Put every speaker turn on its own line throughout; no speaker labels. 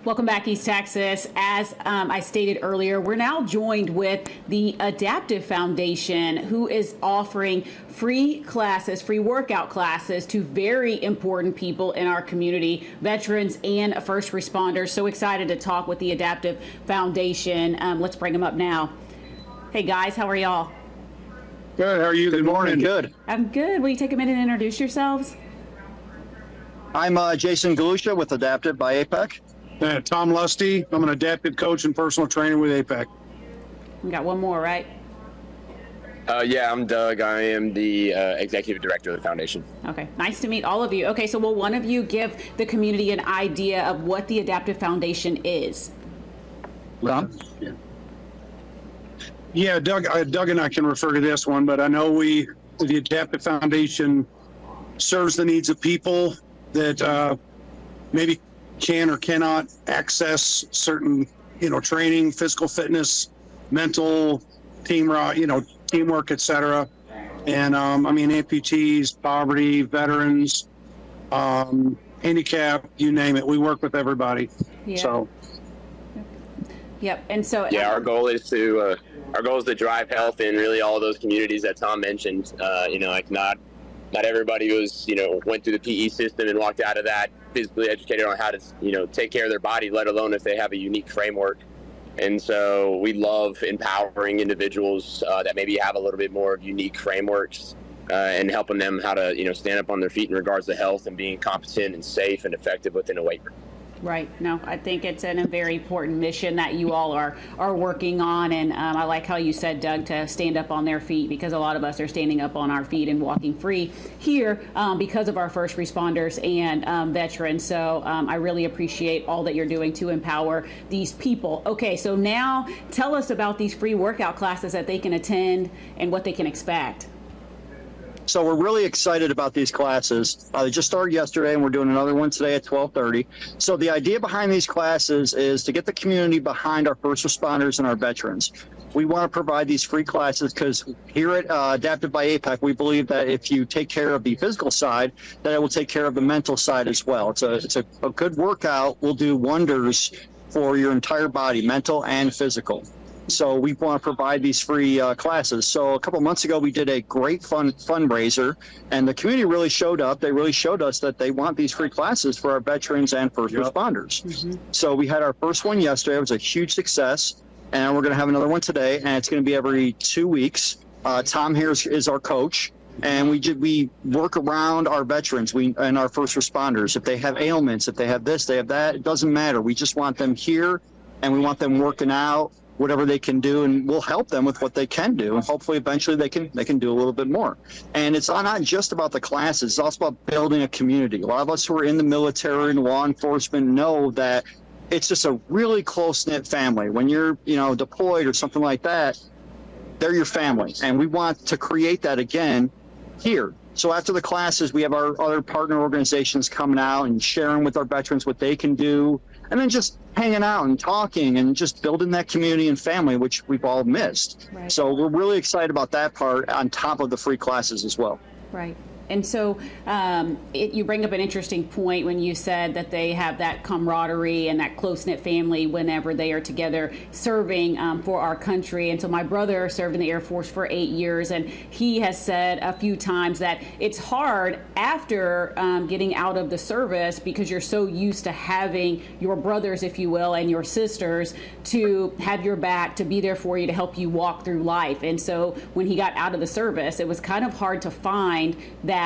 Welcome back, East Texas. As I stated earlier, we're now joined with the Adaptive Foundation, who is offering free classes, free workout classes to very important people in our community, veterans and first responders. So excited to talk with the Adaptive Foundation. Let's bring them up now. Hey guys, how are y'all?
Good, how are you? Good morning.
Good.
I'm good. Will you take a minute and introduce yourselves?
I'm Jason Galusha with Adaptive by APEC.
Tom Lusty. I'm an adaptive coach and personal trainer with APEC.
We got one more, right?
Yeah, I'm Doug. I am the executive director of the foundation.
Okay, nice to meet all of you. Okay, so will one of you give the community an idea of what the Adaptive Foundation is?
Tom?
Yeah, Doug and I can refer to this one, but I know the Adaptive Foundation serves the needs of people that maybe can or cannot access certain, training, physical fitness, mental, teamwork, etc. And amputees, poverty, veterans, handicap, you name it. We work with everybody.
Yeah.
So.
Yep. And so.
Yeah, our goal is to drive health in really all of those communities that Tom mentioned. Not everybody went through the PE system and walked out of that physically educated on how to, take care of their body, let alone if they have a unique framework. And so we love empowering individuals that maybe have a little bit more of unique frameworks and helping them how to, stand up on their feet in regards to health and being competent and safe and effective within a weight room.
Right. No, I think it's a very important mission that you all are working on. And I like how you said, Doug, to stand up on their feet, because a lot of us are standing up on our feet and walking free here because of our first responders and veterans. So I really appreciate all that you're doing to empower these people. Okay, so now tell us about these free workout classes that they can attend and what they can expect.
So we're really excited about these classes. They just started yesterday, and we're doing another one today at 12:30. So the idea behind these classes is to get the community behind our first responders and our veterans. We want to provide these free classes because here at Adaptive by APEC, we believe that if you take care of the physical side, that it will take care of the mental side as well. It's a good workout will do wonders for your entire body, mental and physical. So we want to provide these free classes. So a couple months ago, we did a great fundraiser, and the community really showed up. They really showed us that they want these free classes for our veterans and first responders. Mm-hmm. So we had our first one yesterday. It was a huge success, and we're going to have another one today, and it's going to be every 2 weeks. Tom here is our coach, and we work around our veterans and our first responders. If they have ailments, if they have this, they have that, it doesn't matter. We just want them here, and we want them working out, whatever they can do, and we'll help them with what they can do, and hopefully eventually they can do a little bit more. And it's not just about the classes, it's also about building a community. A lot of us who are in the military and law enforcement know that it's just a really close-knit family. When you're deployed or something like that, they're your family, and we want to create that again here. So after the classes, we have our other partner organizations coming out and sharing with our veterans what they can do, and then just hanging out and talking and just building that community and family, which we've all missed. Right. So we're really excited about that part on top of the free classes as well.
Right. And so you bring up an interesting point when you said that they have that camaraderie and that close-knit family whenever they are together serving for our country. And so my brother served in the Air Force for 8 years, and he has said a few times that it's hard after getting out of the service because you're so used to having your brothers, if you will, and your sisters to have your back, to be there for you, to help you walk through life. And so when he got out of the service, it was kind of hard to find that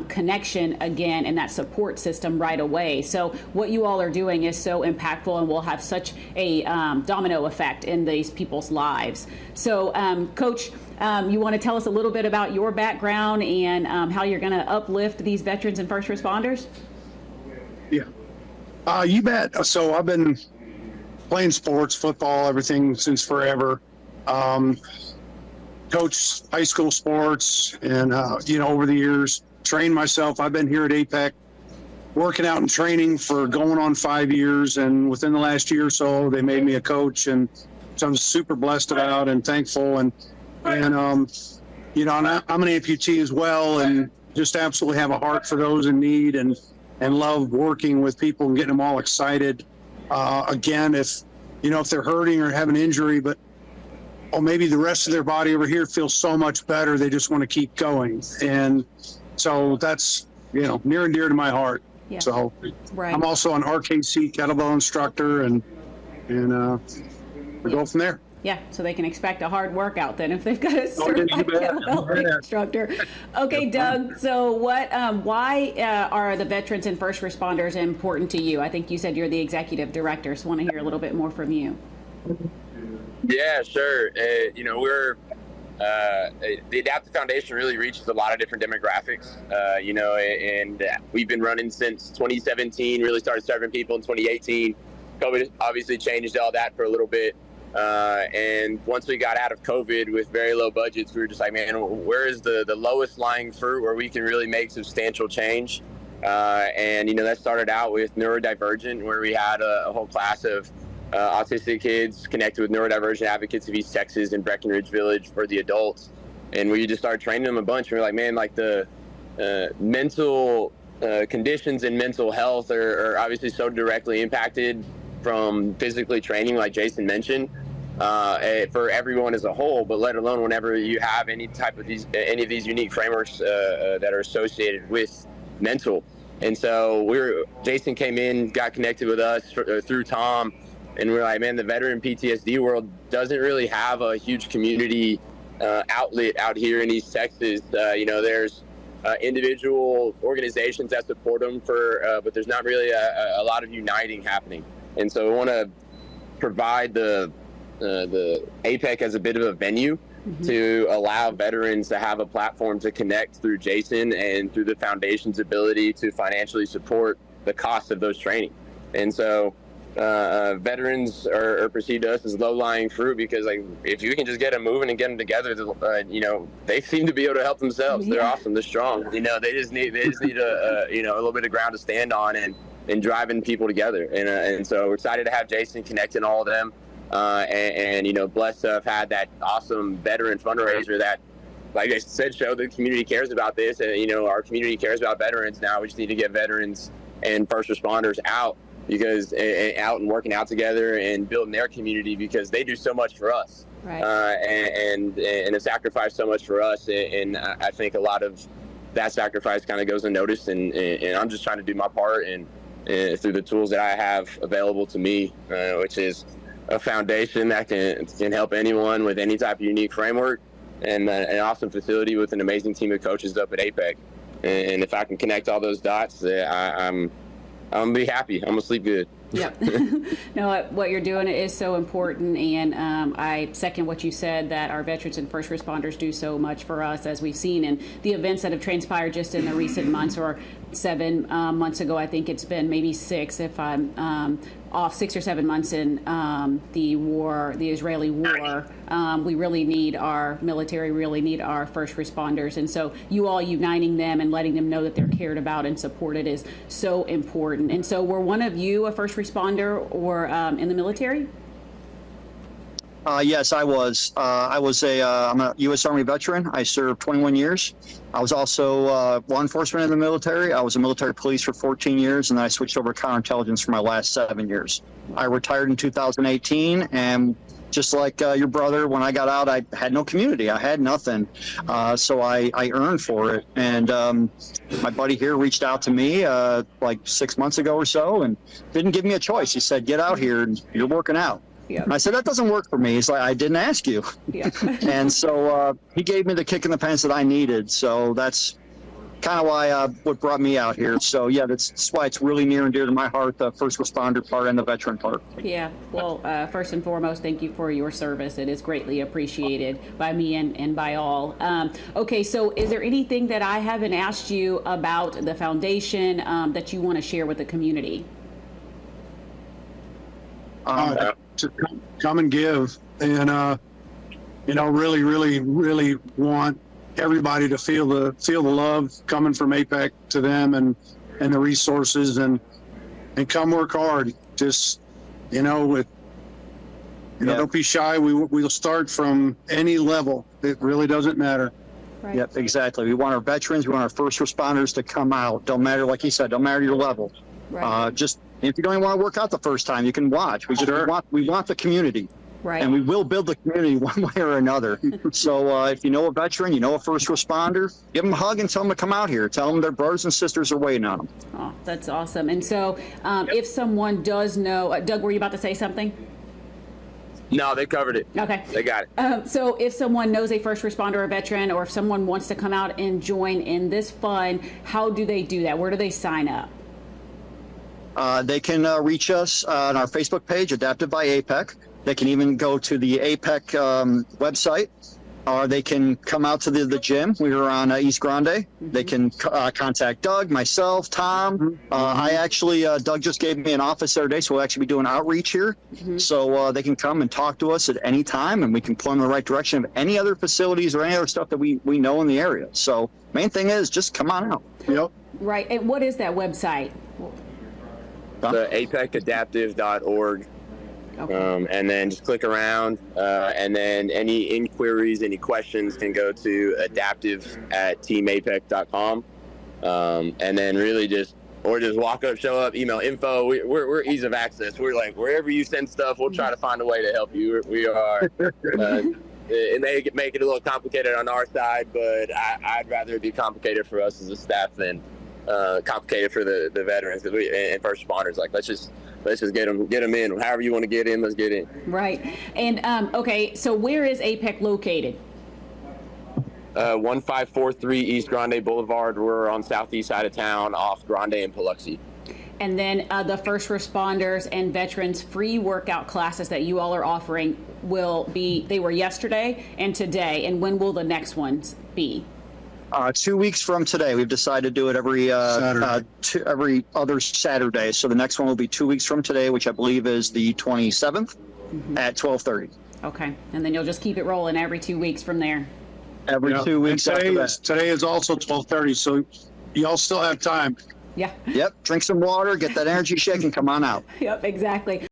connection again and that support system right away. So what you all are doing is so impactful and will have such a domino effect in these people's lives. So Coach, you want to tell us a little bit about your background and how you're going to uplift these veterans and first responders?
Yeah, you bet. So I've been playing sports, football, everything since forever. Coached high school sports and, over the years, trained myself. I've been here at APEC working out and training for going on 5 years. And within the last year or so, they made me a coach. And so I'm super blessed about and thankful. And I'm an amputee as well, and just absolutely have a heart for those in need and love working with people and getting them all excited. Again, if they're hurting or have an injury, but maybe the rest of their body over here feels so much better, they just want to keep going. And so that's, near and dear to my heart.
Yeah.
So
Right.
I'm also an RKC kettlebell instructor, and we go from there.
Yeah, so they can expect a hard workout then if they've got a
Oh, did you
certified
bet?
kettlebell
Yeah.
instructor. Okay, Doug. So why are the veterans and first responders important to you? I think you said you're the executive director, so I want to hear a little bit more from you.
Yeah, sure. We're the Adaptive Foundation really reaches a lot of different demographics, and we've been running since 2017, really started serving people in 2018. COVID obviously changed all that for a little bit. And once we got out of COVID with very low budgets, we were just like, man, where is the lowest lying fruit where we can really make substantial change? And that started out with neurodivergent, where we had a whole class of autistic kids connected with neurodivergent advocates of East Texas and Breckenridge Village for the adults. And we just started training them a bunch. And we're like, man, like the mental conditions and mental health are obviously so directly impacted from physically training, like Jason mentioned, for everyone as a whole, but let alone whenever you have any of these unique frameworks that are associated with mental. And so Jason came in, got connected with us through Tom, and we're like, man, the veteran PTSD world doesn't really have a huge community outlet out here in East Texas. There's individual organizations that support them but there's not really a lot of uniting happening. And so we want to provide the APEC as a bit of a venue to allow veterans to have a platform to connect through Jason and through the foundation's ability to financially support the cost of those training. And so veterans are perceived to us as low-lying fruit because, like, if you can just get them moving and get them together, they seem to be able to help themselves. They're awesome. They're strong. They just need a little bit of ground to stand on and driving people together. And so we're excited to have Jason connecting all of them. And blessed to have had that awesome veteran fundraiser that, like I said, showed the community cares about this. And, our community cares about veterans now. We just need to get veterans and first responders out and working out together and building their community because they do so much for us.
Right.
And have sacrificed so much for us. And I think a lot of that sacrifice kind of goes unnoticed. And I'm just trying to do my part and through the tools that I have available to me, which is a foundation that can help anyone with any type of unique framework, and an awesome facility with an amazing team of coaches up at APEC. And if I can connect all those dots, I'm gonna be happy. I'm gonna sleep good.
Yep. No, what you're doing is so important, and I second what you said, that our veterans and first responders do so much for us, as we've seen in the events that have transpired just in the recent months, or 7 months ago. I think it's been maybe 6, if I'm off, 6 or 7 months in the Israeli war. We really need our military, really need our first responders. And so you all uniting them and letting them know that they're cared about and supported is so important. And so were one of you a first responder or in the military?
Yes, I was. I'm a U.S. Army veteran. I served 21 years. I was also law enforcement in the military. I was a military police for 14 years, and then I switched over to counterintelligence for my last 7 years. I retired in 2018, and just like your brother, when I got out, I had no community. I had nothing. So I earned for it. And my buddy here reached out to me like 6 months ago or so and didn't give me a choice. He said, get out here, and you're working out.
Yeah.
And I said, that doesn't work for me. He's like, I didn't ask you.
Yeah.
And so he gave me the kick in the pants that I needed. So that's kind of why what brought me out here. So yeah, that's why it's really near and dear to my heart, the first responder part and the veteran part.
Yeah. Well, first and foremost, thank you for your service. It is greatly appreciated by me and by all. Okay, so is there anything that I haven't asked you about the foundation that you want to share with the community?
To come and give, and really want everybody to feel the love coming from APEC to them, and the resources, and come work hard. Just don't be shy. We'll start from any level. It really doesn't matter.
Right.
Yep, exactly. We want our veterans, we want our first responders to come out. Don't matter, like he said, don't matter your level.
Right.
Just If you don't even want to work out the first time, you can watch. We want the community.
Right.
And we will build the community one way or another. So if you know a veteran, you know a first responder, give them a hug and tell them to come out here. Tell them their brothers and sisters are waiting on them.
Oh, that's awesome. And so if someone does know, Doug, were you about to say something?
No, they covered it.
Okay.
They got it.
So if someone knows a first responder or veteran, or if someone wants to come out and join in this fund, how do they do that? Where do they sign up?
They can reach us on our Facebook page, Adaptive by APEC. They can even go to the APEC website, or they can come out to the gym. We are on East Grande. They can contact Doug, myself, Tom. Doug just gave me an office the other day, so we'll actually be doing outreach here. So they can come and talk to us at any time, and we can point them in the right direction of any other facilities or any other stuff that we know in the area. So main thing is just come on out.
Yep.
Right. And what is that website?
The apecadaptive.org.
Okay.
And then just click around, and then any inquiries, any questions can go to adaptive@teamapec.com. And then really just walk up, show up, email info. We're ease of access. We're like, wherever you send stuff, we'll try to find a way to help you. We are, it may make it a little complicated on our side, but I'd rather it be complicated for us as a staff than complicated for the veterans and first responders. Like, let's just get them in. However you want to get in, let's get in.
Right. And okay, so where is APEC located?
1543 East Grande Boulevard. We're on southeast side of town, off Grande and Biloxi.
And then the first responders and veterans free workout classes that you all are offering they were yesterday and today. And when will the next ones be?
2 weeks from today. We've decided to do it every other Saturday. So the next one will be 2 weeks from today, which I believe is the 27th at 12:30.
Okay. And then you'll just keep it rolling every 2 weeks from there.
Every 2 weeks
And
after that.
today is also 12:30, so y'all still have time.
Yeah.
Yep. Drink some water, get that energy shake, and come on out.
Yep, exactly.